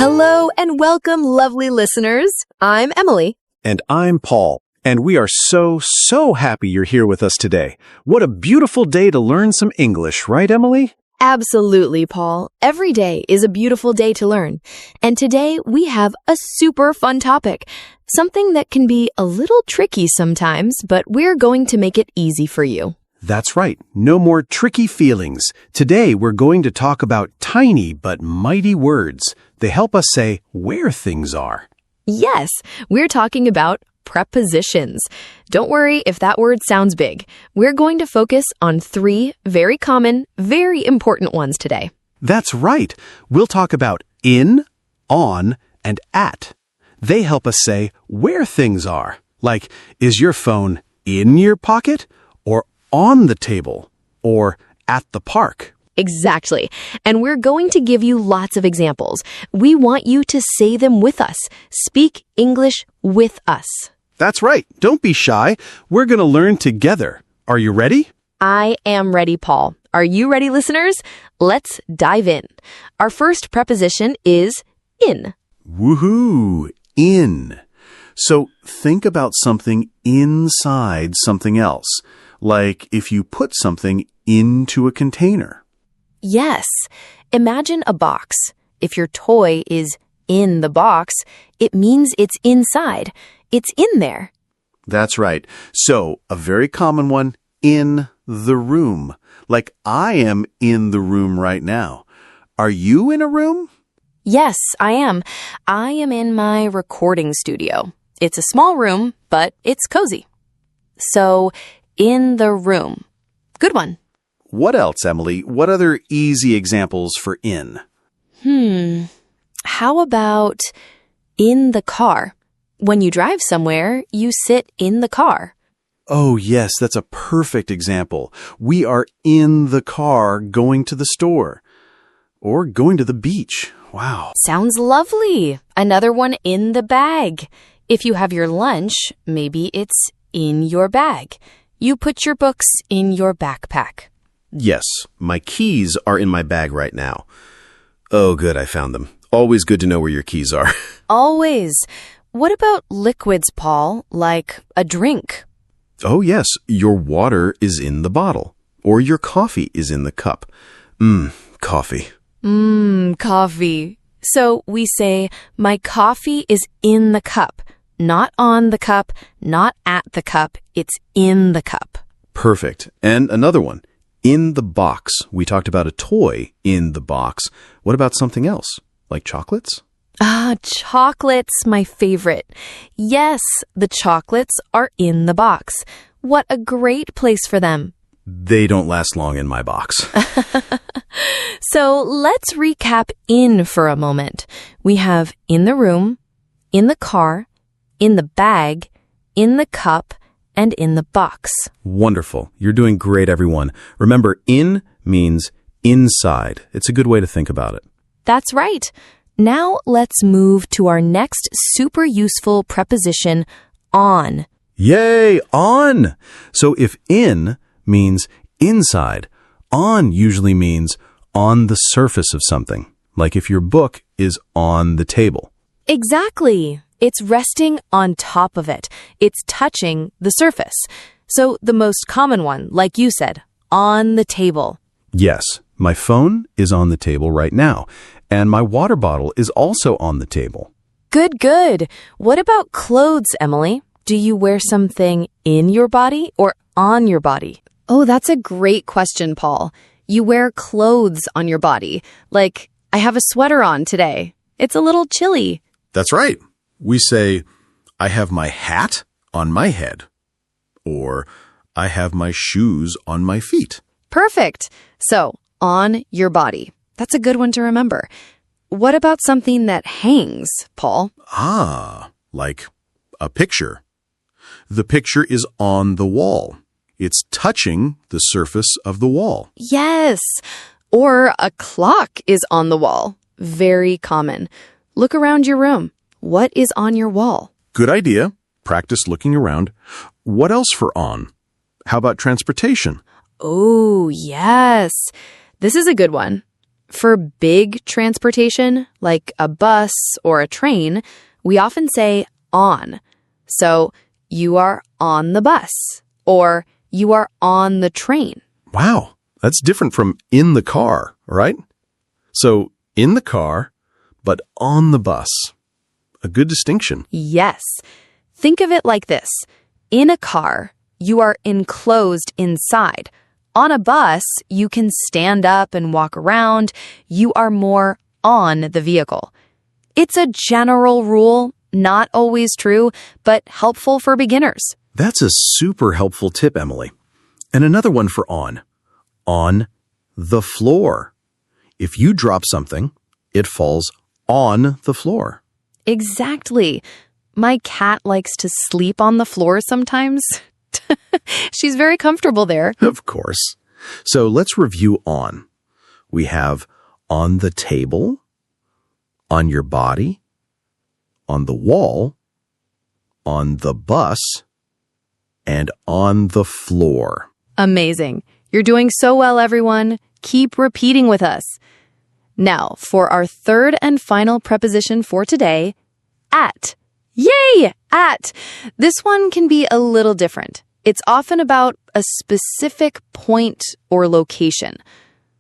Hello and welcome, lovely listeners. I'm Emily. And I'm Paul. And we are so happy you're here with us today. What a beautiful day to learn some English, right, Emily? Absolutely, Paul. Every day is a beautiful day to learn. And today we have a super fun topic, something that can be a little tricky sometimes, but we're going to make it easy for you. That's right. No more tricky feelings. Today we're going to talk about tiny but mighty words. They help us say where things are. Yes, we're talking about prepositions. Don't worry if that word sounds big. We're going to focus on 3 very common, very important ones today. That's right. We'll talk about in, on, and at. They help us say where things are. Like, is your phone in your pocket or on the table or at the park? Exactly. And we're going to give you lots of examples. We want you to say them with us. Speak English with us. That's right. Don't be shy. We're going to learn together. Are you ready? I am ready, Paul. Are you ready, listeners? Let's dive in. Our first preposition is in. Woohoo! In. So think about something inside something else, like if you put something into a container. Yes. Imagine a box. If your toy is in the box, it means it's inside. It's in there. That's right. So, a very common one, in the room. Like I am in the room right now. Are you in a room? Yes, I am. I am in my recording studio. It's a small room, but it's cozy. So, in the room. Good one. What else, Emily? What other easy examples for in? How about in the car? When you drive somewhere, you sit in the car. Oh, yes, that's a perfect example. We are in the car going to the store or going to the beach. Wow. Sounds lovely. Another one, in the bag. If you have your lunch, maybe it's in your bag. You put your books in your backpack. Yes, my keys are in my bag right now. Oh, good, I found them. Always good to know where your keys are. Always. What about liquids, Paul, like a drink? Oh, yes, your water is in the bottle, or your coffee is in the cup. Coffee. Coffee. So we say, my coffee is in the cup. Not on the cup, not at the cup. It's in the cup. Perfect. And another one. In the box. We talked about a toy in the box. What about something else? Like chocolates? Chocolates, my favorite. Yes, the chocolates are in the box. What a great place for them. They don't last long in my box. So let's recap in for a moment. We have in the room, in the car, in the bag, in the cup, and in the box. Wonderful. You're doing great, everyone. Remember, in means inside. It's a good way to think about it. That's right. Now let's move to our next super useful preposition, on. Yay, on! So if in means inside, on usually means on the surface of something, like if your book is on the table. Exactly. It's resting on top of it. It's touching the surface. So the most common one, like you said, on the table. Yes, my phone is on the table right now, and my water bottle is also on the table. Good. What about clothes, Emily? Do you wear something in your body or on your body? Oh, that's a great question, Paul. You wear clothes on your body. Like, I have a sweater on today. It's a little chilly. That's right. We say, I have my hat on my head, or I have my shoes on my feet. Perfect. So, on your body. That's a good one to remember. What about something that hangs, Paul? Like a picture. The picture is on the wall. It's touching the surface of the wall. Yes. Or a clock is on the wall. Very common. Look around your room. What is on your wall? Good idea. Practice looking around. What else for on? How about transportation? Oh, yes. This is a good one. For big transportation, like a bus or a train, we often say on. So, you are on the bus, or you are on the train. Wow, that's different from in the car, right? So, in the car, but on the bus. A good distinction. Yes. Think of it like this. In a car, you are enclosed inside. On a bus, you can stand up and walk around. You are more on the vehicle. It's a general rule, not always true, but helpful for beginners. That's a super helpful tip, Emily. And another one for on. On the floor. If you drop something, it falls on the floor. Exactly. My cat likes to sleep on the floor sometimes. She's very comfortable there. Of course. So let's review on. We have on the table, on your body, on the wall, on the bus, and on the floor. Amazing. You're doing so well, everyone. Keep repeating with us. Now, for our third and final preposition for today, at. Yay! At. This one can be a little different. It's often about a specific point or location.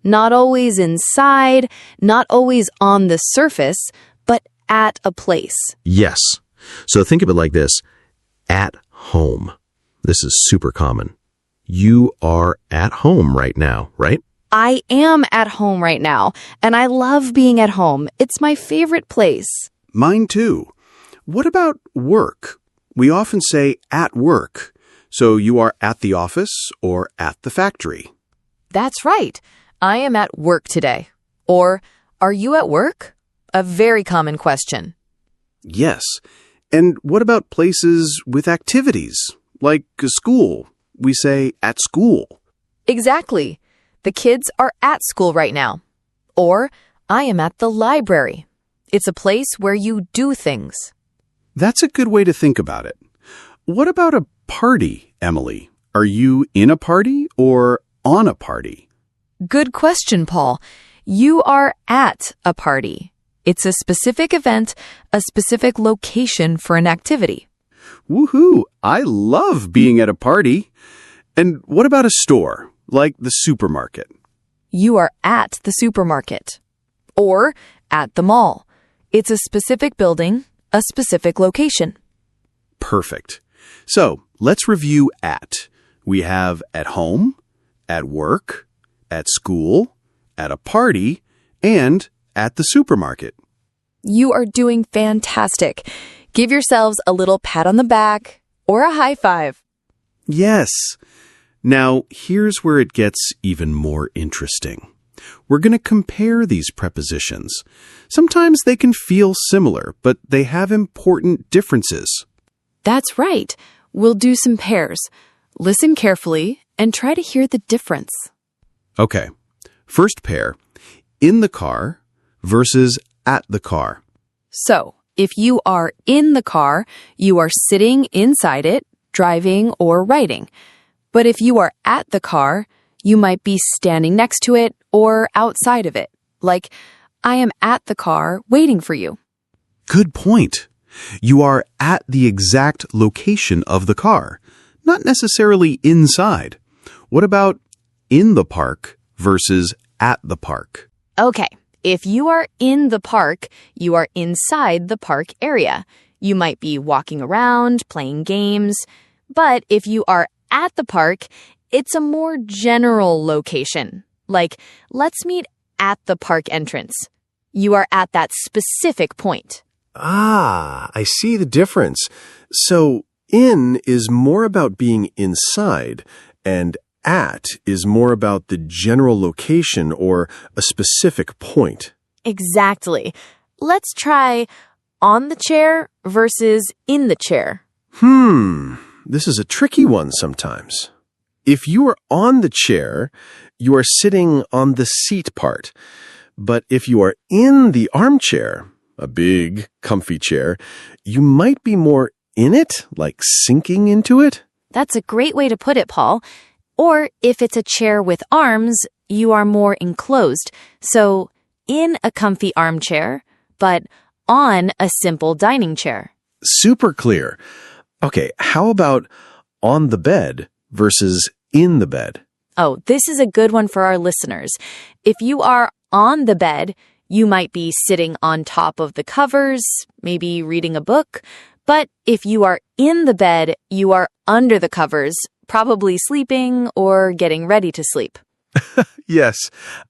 Not always inside, not always on the surface, but at a place. Yes. So think of it like this. At home. This is super common. You are at home right now, right? I am at home right now, and I love being at home. It's my favorite place. Mine too. What about work? We often say at work. So you are at the office or at the factory. That's right. I am at work today. Or, are you at work? A very common question. Yes. And what about places with activities, like a school? We say at school. Exactly. The kids are at school right now. Or, I am at the library. It's a place where you do things. That's a good way to think about it. What about a party, Emily? Are you in a party or on a party? Good question, Paul. You are at a party. It's a specific event, a specific location for an activity. Woohoo! I love being at a party. And what about a store, like the supermarket? You are at the supermarket. Or at the mall. It's a specific building, a specific location. Perfect. So, let's review at. We have at home, at work, at school, at a party, and at the supermarket. You are doing fantastic. Give yourselves a little pat on the back or a high five. Yes. Now, here's where it gets even more interesting. We're going to compare these prepositions. Sometimes they can feel similar, but they have important differences. That's right. We'll do some pairs. Listen carefully and try to hear the difference. Okay. First pair, in the car versus at the car. So, if you are in the car, you are sitting inside it, driving or riding. But if you are at the car, you might be standing next to it or outside of it. Like, I am at the car waiting for you. Good point. You are at the exact location of the car, not necessarily inside. What about in the park versus at the park? Okay, if you are in the park, you are inside the park area. You might be walking around, playing games. But if you are at the park, it's a more general location. Like, let's meet at the park entrance. You are at that specific point. Ah, I see the difference. So, in is more about being inside, and at is more about the general location or a specific point. Exactly. Let's try on the chair versus in the chair. This is a tricky one sometimes. If you are on the chair, you are sitting on the seat part. But if you are in the armchair, a big, comfy chair, you might be more in it, like sinking into it. That's a great way to put it, Paul. Or if it's a chair with arms, you are more enclosed. So, in a comfy armchair, but on a simple dining chair. Super clear. Okay, how about on the bed versus in the bed? Oh, this is a good one for our listeners. If you are on the bed, you might be sitting on top of the covers, maybe reading a book. But if you are in the bed, you are under the covers, probably sleeping or getting ready to sleep. Yes,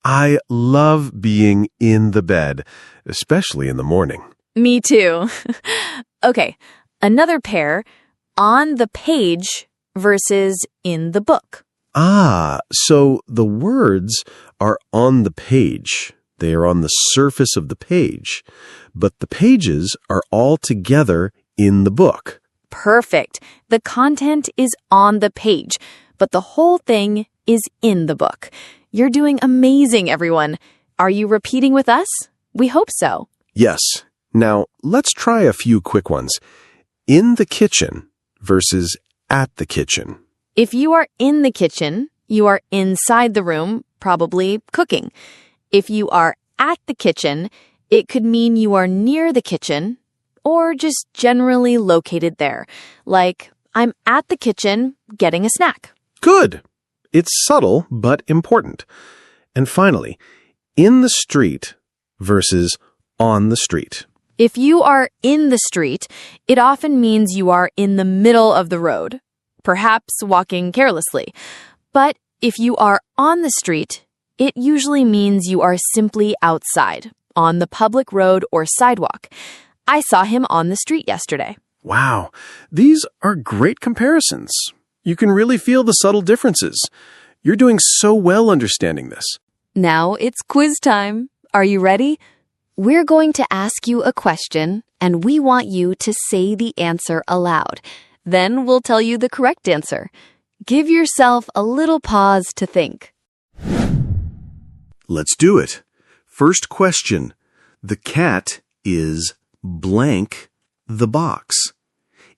I love being in the bed, especially in the morning. Me too. Okay, another pair, on the page versus in the book. So the words are on the page. They are on the surface of the page, but the pages are all together in the book. Perfect. The content is on the page, but the whole thing is in the book. You're doing amazing, everyone. Are you repeating with us? We hope so. Yes. Now, let's try a few quick ones. In the kitchen versus at the kitchen. If you are in the kitchen, you are inside the room, probably cooking. If you are at the kitchen, it could mean you are near the kitchen or just generally located there. Like, I'm at the kitchen getting a snack. Good. It's subtle, but important. And finally, in the street versus on the street. If you are in the street, it often means you are in the middle of the road, perhaps walking carelessly. But if you are on the street, it usually means you are simply outside, on the public road or sidewalk. I saw him on the street yesterday. Wow, these are great comparisons. You can really feel the subtle differences. You're doing so well understanding this. Now it's quiz time. Are you ready? We're going to ask you a question, and we want you to say the answer aloud. Then we'll tell you the correct answer. Give yourself a little pause to think. Let's do it. First question. The cat is blank the box.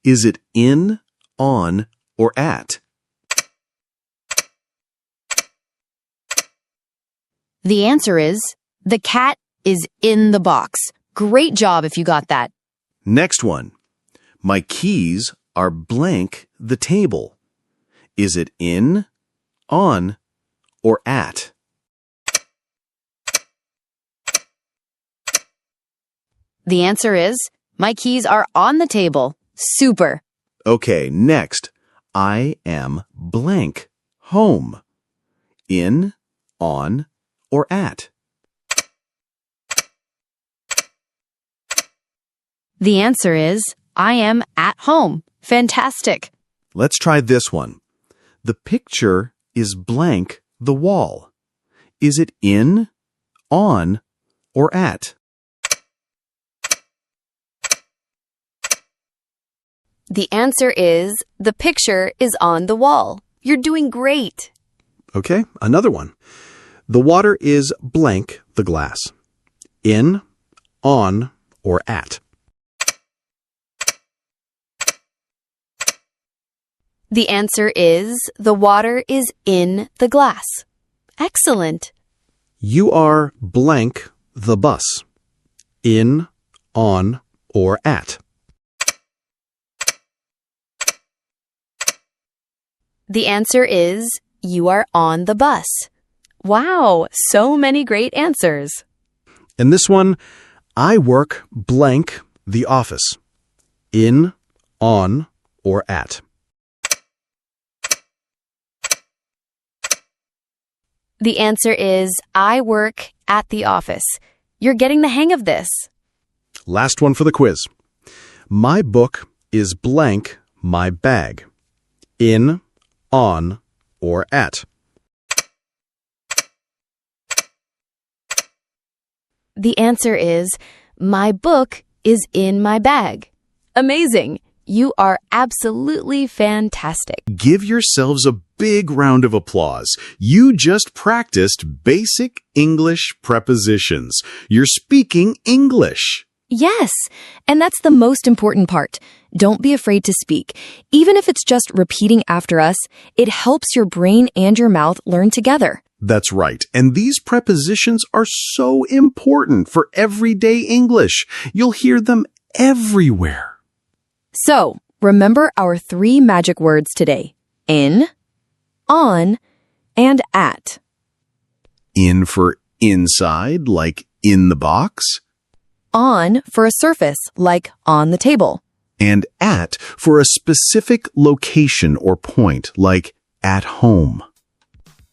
Is it in, on, or at? The answer is, the cat is in the box. Great job if you got that. Next one. My keys are blank the table. Is it in, on, or at? The answer is, my keys are on the table. Super. Okay, next. I am blank home. In, on, or at? The answer is, I am at home. Fantastic. Let's try this one. The picture is blank the wall. Is it in, on, or at? The answer is, the picture is on the wall. You're doing great. Okay, another one. The water is blank the glass. In, on, or at? The answer is, the water is in the glass. Excellent. You are blank the bus. In, on, or at? The answer is, you are on the bus. Wow, so many great answers. And this one, I work blank the office. In, on, or at? The answer is, I work at the office. You're getting the hang of this. Last one for the quiz. My book is blank my bag. In, on, or at? The answer is, my book is in my bag. Amazing. You are absolutely fantastic. Give yourselves a big round of applause. You just practiced basic English prepositions. You're speaking English. Yes, and that's the most important part. Don't be afraid to speak. Even if it's just repeating after us, it helps your brain and your mouth learn together. That's right. And these prepositions are so important for everyday English. You'll hear them everywhere. So, remember our 3 magic words today: in, on, and at. In for inside, like in the box, On for a surface, like on the table. and at for a specific location or point, like at home.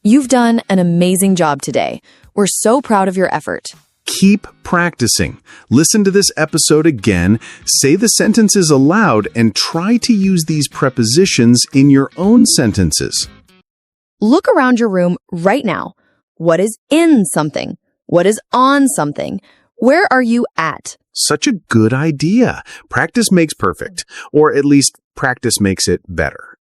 You've done an amazing job today. We're so proud of your effort. Keep practicing. Listen to this episode again, say the sentences aloud, and try to use these prepositions in your own sentences. Look around your room right now. What is in something? What is on something? Where are you at? Such a good idea. Practice makes perfect, or at least practice makes it better.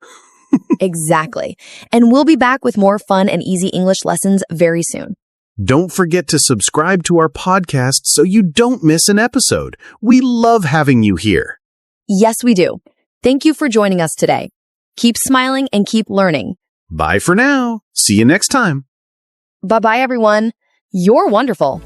Exactly. And we'll be back with more fun and easy English lessons very soon. Don't forget to subscribe to our podcast so you don't miss an episode. We love having you here. Yes, we do. Thank you for joining us today. Keep smiling and keep learning. Bye for now. See you next time. Bye-bye, everyone. You're wonderful.